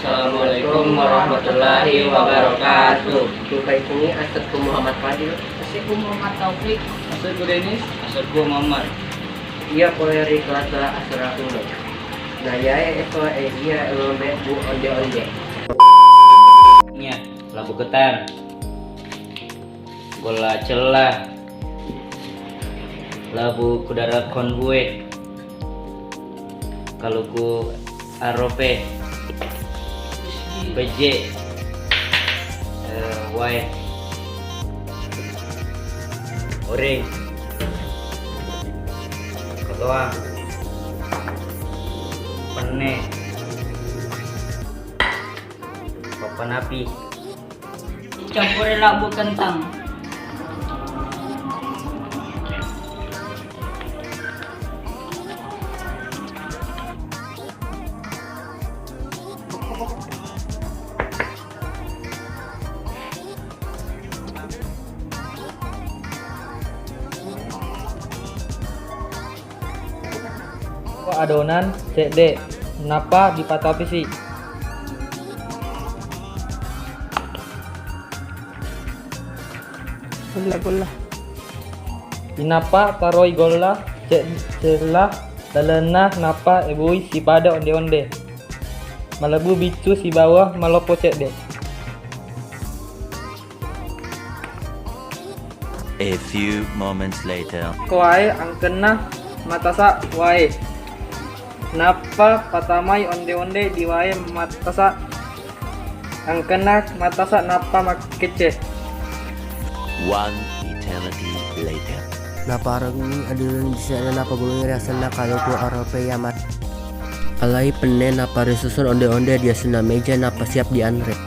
Assalamualaikum warahmatullahi wabarakatuh. Baik ini Asadku Muhammad Fadil. Asadku Muhammad Taufik. Asadku Denis. Asadku Muhammad. Ia poleri kelas asra uno. Nah ya itu dia lombe bu onde. Nya, labu ketan. Gola celah. Labu kudara konbue. Kaluku arope. PJ. White. Orange. Ketua. Pene. Papan api. Campurin labu kentang. Adonan CD napa dipatapisi Gola. inapa taroi gola celah dalena napa ebui si pada onde malebu bicu si bawah malopo CD. A few moments later. Kuai angkena matasa wae napa patamai onde di wae matasa angkena matasa napa makece. One eternity later. Naparang ni adulan di sana napa gulung rasa na kalau ku Eropa ya mat. Alai penne napa resusun onde dia sena meja napa siap dianre.